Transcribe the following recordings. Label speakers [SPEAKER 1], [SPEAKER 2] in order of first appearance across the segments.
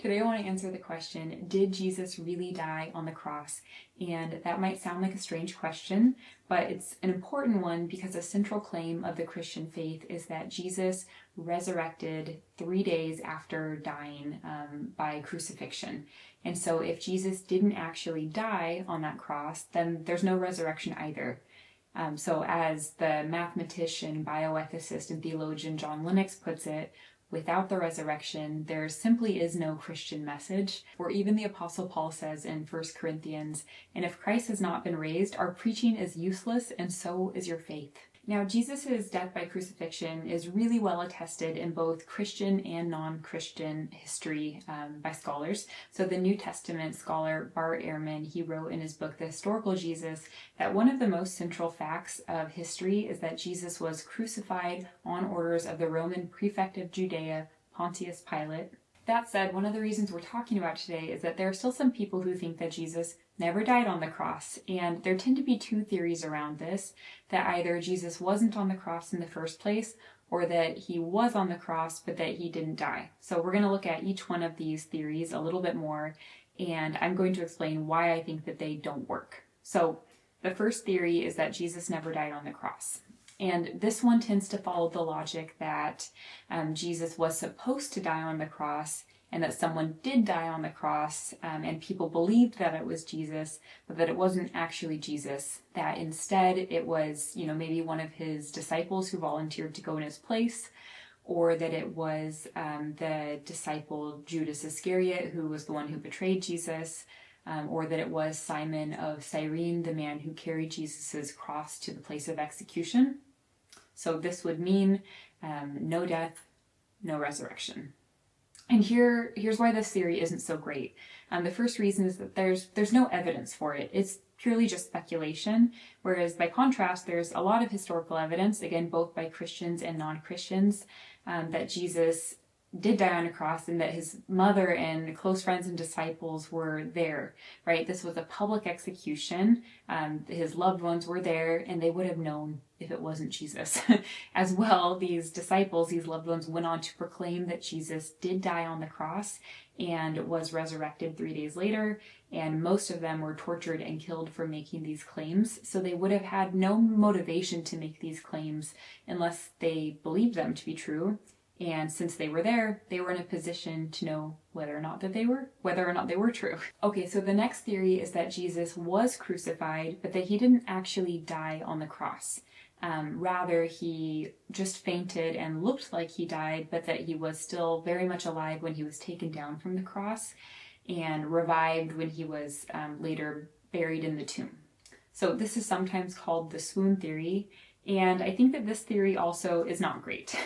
[SPEAKER 1] Today I want to answer the question, did Jesus really die on the cross? And that might sound like a strange question, but it's an important one because a central claim of the Christian faith is that Jesus resurrected 3 days after dying by crucifixion. And so if Jesus didn't actually die on that cross, then there's no resurrection either. So as the mathematician, bioethicist, and theologian John Lennox puts it, without the resurrection, there simply is no Christian message. Or even the Apostle Paul says in 1 Corinthians, and if Christ has not been raised, our preaching is useless, and so is your faith. Now, Jesus' death by crucifixion is really well attested in both Christian and non-Christian history by scholars. So the New Testament scholar Bart Ehrman, he wrote in his book, The Historical Jesus, that one of the most central facts of history is that Jesus was crucified on orders of the Roman prefect of Judea, Pontius Pilate. That said, one of the reasons we're talking about today is that there are still some people who think that Jesus never died on the cross, and there tend to be two theories around this, that either Jesus wasn't on the cross in the first place, or that he was on the cross but that he didn't die. So we're going to look at each one of these theories a little bit more, and I'm going to explain why I think that they don't work. So the first theory is that Jesus never died on the cross. And this one tends to follow the logic that Jesus was supposed to die on the cross, and that someone did die on the cross, and people believed that it was Jesus, but that it wasn't actually Jesus, that instead it was, maybe one of his disciples who volunteered to go in his place, or that it was the disciple Judas Iscariot who was the one who betrayed Jesus, or that it was Simon of Cyrene, the man who carried Jesus's cross to the place of execution. So this would mean no death, no resurrection. And here's why this theory isn't so great. The first reason is that there's no evidence for it. It's purely just speculation, whereas by contrast, there's a lot of historical evidence, again, both by Christians and non-Christians, that Jesus did die on a cross and that his mother and close friends and disciples were there, right? This was a public execution. His loved ones were there, and they would have known if it wasn't Jesus. As well, these disciples, these loved ones, went on to proclaim that Jesus did die on the cross and was resurrected 3 days later, and most of them were tortured and killed for making these claims. So they would have had no motivation to make these claims unless they believed them to be true. And since they were there, they were in a position to know whether or not they were true. Okay, so the next theory is that Jesus was crucified, but that he didn't actually die on the cross. Rather, he just fainted and looked like he died, but that he was still very much alive when he was taken down from the cross and revived when he was later buried in the tomb. So this is sometimes called the swoon theory. And I think that this theory also is not great.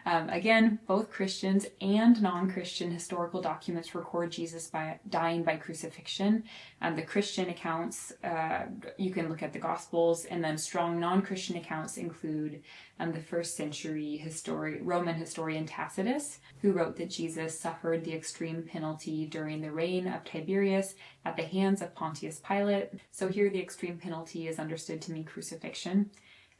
[SPEAKER 1] Again, both Christians and non-Christian historical documents record Jesus dying by crucifixion. The Christian accounts, you can look at the Gospels, and then strong non-Christian accounts include the first century Roman historian Tacitus, who wrote that Jesus suffered the extreme penalty during the reign of Tiberius at the hands of Pontius Pilate. So here the extreme penalty is understood to mean crucifixion.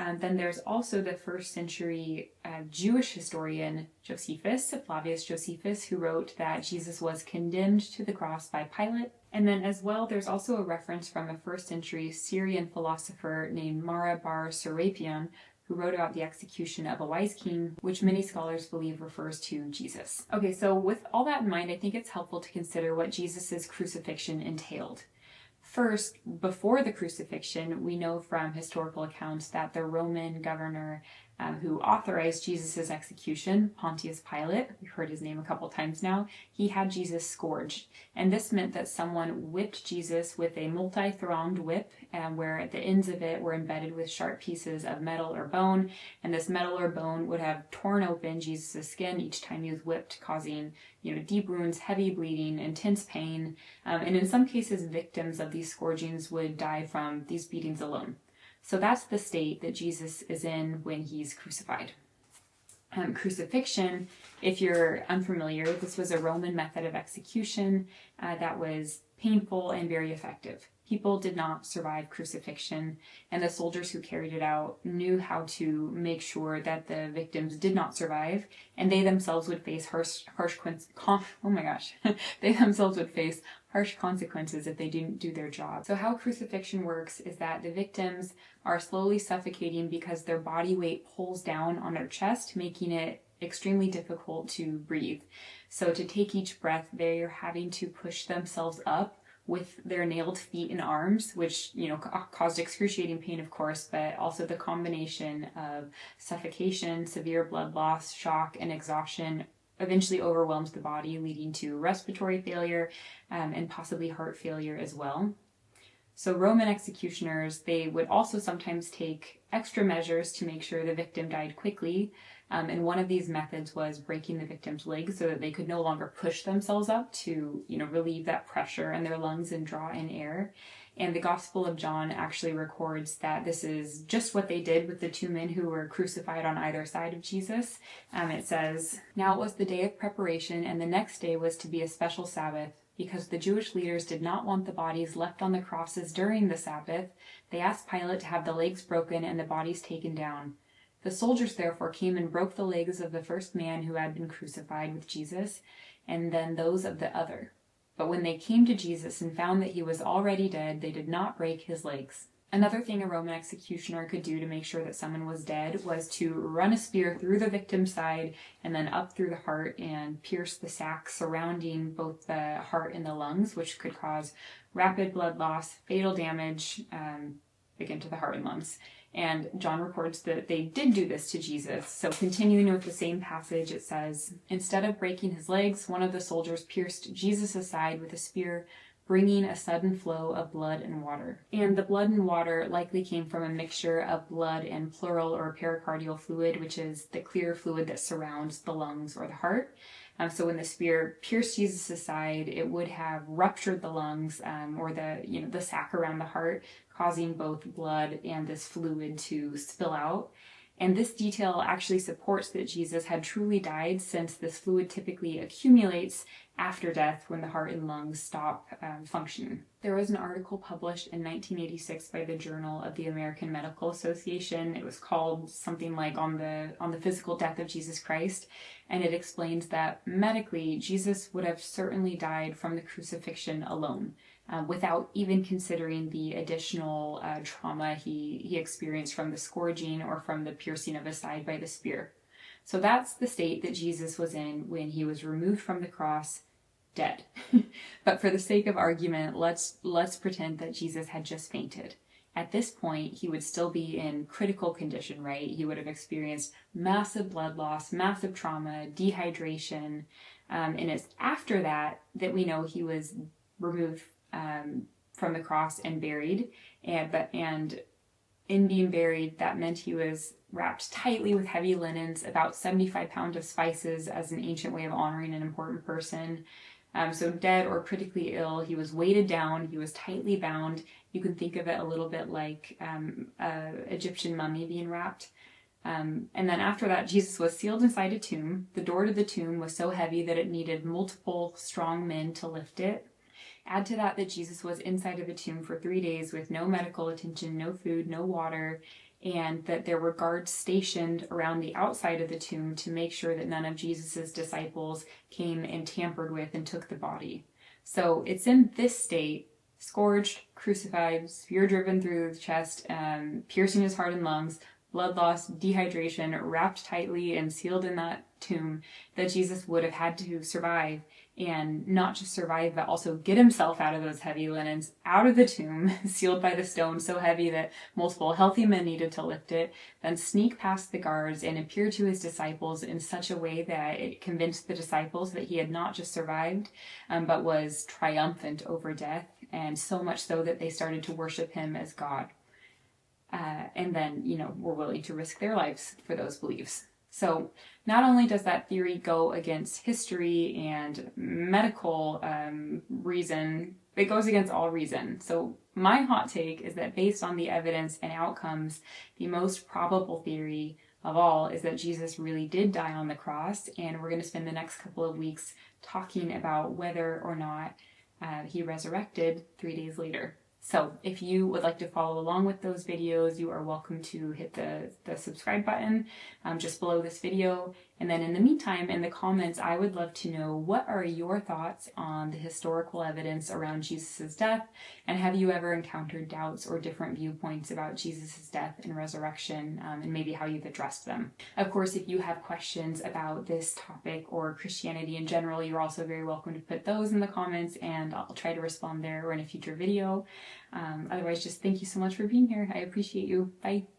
[SPEAKER 1] And then there's also the first century Jewish historian Josephus, Flavius Josephus, who wrote that Jesus was condemned to the cross by Pilate. And then as well, there's also a reference from a first century Syrian philosopher named Mara bar Serapion, who wrote about the execution of a wise king, which many scholars believe refers to Jesus. Okay, so with all that in mind, I think it's helpful to consider what Jesus's crucifixion entailed. First, before the crucifixion, we know from historical accounts that the Roman governor who authorized Jesus' execution, Pontius Pilate, we've heard his name a couple times now, he had Jesus scourged. And this meant that someone whipped Jesus with a multi-thronged whip, where at the ends of it were embedded with sharp pieces of metal or bone, and this metal or bone would have torn open Jesus' skin each time he was whipped, causing deep wounds, heavy bleeding, intense pain, and in some cases victims of these scourgings would die from these beatings alone. So that's the state that Jesus is in when he's crucified. Crucifixion, if you're unfamiliar, this was a Roman method of execution that was painful and very effective. People did not survive crucifixion, and the soldiers who carried it out knew how to make sure that the victims did not survive, and they themselves would face they themselves would face harsh consequences if they didn't do their job. So how crucifixion works is that the victims are slowly suffocating because their body weight pulls down on their chest, making it extremely difficult to breathe. So to take each breath, they're having to push themselves up with their nailed feet and arms, which, caused excruciating pain, of course, but also the combination of suffocation, severe blood loss, shock, and exhaustion eventually overwhelms the body, leading to respiratory failure and possibly heart failure as well. So Roman executioners, they would also sometimes take extra measures to make sure the victim died quickly. And one of these methods was breaking the victim's legs so that they could no longer push themselves up to, relieve that pressure in their lungs and draw in air. And the Gospel of John actually records that this is just what they did with the two men who were crucified on either side of Jesus. It says, "Now it was the day of preparation, and the next day was to be a special Sabbath. Because the Jewish leaders did not want the bodies left on the crosses during the Sabbath, they asked Pilate to have the legs broken and the bodies taken down. The soldiers therefore came and broke the legs of the first man who had been crucified with Jesus, and then those of the other. But when they came to Jesus and found that he was already dead, they did not break his legs." Another thing a Roman executioner could do to make sure that someone was dead was to run a spear through the victim's side and then up through the heart and pierce the sac surrounding both the heart and the lungs, which could cause rapid blood loss, fatal damage, again to the heart and lungs. And John records that they did do this to Jesus. So continuing with the same passage, it says, "Instead of breaking his legs, one of the soldiers pierced Jesus' side with a spear, bringing a sudden flow of blood and water." And the blood and water likely came from a mixture of blood and pleural or pericardial fluid, which is the clear fluid that surrounds the lungs or the heart. So when the spear pierced Jesus' side, it would have ruptured the lungs or the sac around the heart, causing both blood and this fluid to spill out. And this detail actually supports that Jesus had truly died, since this fluid typically accumulates after death when the heart and lungs stop functioning. There was an article published in 1986 by the Journal of the American Medical Association. It was called something like on the physical death of Jesus Christ, and it explains that medically Jesus would have certainly died from the crucifixion alone, without even considering the additional trauma he experienced from the scourging or from the piercing of his side by the spear. So that's the state that Jesus was in when he was removed from the cross, dead. But for the sake of argument, let's pretend that Jesus had just fainted. At this point, he would still be in critical condition, right? He would have experienced massive blood loss, massive trauma, dehydration, and it's after that we know he was removed from the cross and buried, and in being buried, that meant he was wrapped tightly with heavy linens, about 75 pounds of spices as an ancient way of honoring an important person. So dead or critically ill, he was weighted down, he was tightly bound. You can think of it a little bit like an Egyptian mummy being wrapped. And then after that, Jesus was sealed inside a tomb. The door to the tomb was so heavy that it needed multiple strong men to lift it. Add to that Jesus was inside of the tomb for 3 days with no medical attention, no food, no water, and that there were guards stationed around the outside of the tomb to make sure that none of Jesus's disciples came and tampered with and took the body. So it's in this state, scourged, crucified, spear driven through the chest, piercing his heart and lungs, blood loss, dehydration, wrapped tightly and sealed in that tomb, that Jesus would have had to survive, and not just survive, but also get himself out of those heavy linens, out of the tomb, sealed by the stone so heavy that multiple healthy men needed to lift it, then sneak past the guards and appear to his disciples in such a way that it convinced the disciples that he had not just survived, but was triumphant over death, and so much so that they started to worship him as God. And then, were willing to risk their lives for those beliefs. So not only does that theory go against history and medical reason, it goes against all reason. So my hot take is that based on the evidence and outcomes, the most probable theory of all is that Jesus really did die on the cross, and we're going to spend the next couple of weeks talking about whether or not he resurrected 3 days later. So if you would like to follow along with those videos, you are welcome to hit the subscribe button just below this video. And then in the meantime, in the comments, I would love to know, what are your thoughts on the historical evidence around Jesus' death? And have you ever encountered doubts or different viewpoints about Jesus' death and resurrection, and maybe how you've addressed them? Of course, if you have questions about this topic or Christianity in general, you're also very welcome to put those in the comments, and I'll try to respond there or in a future video. Otherwise, just thank you so much for being here. I appreciate you. Bye.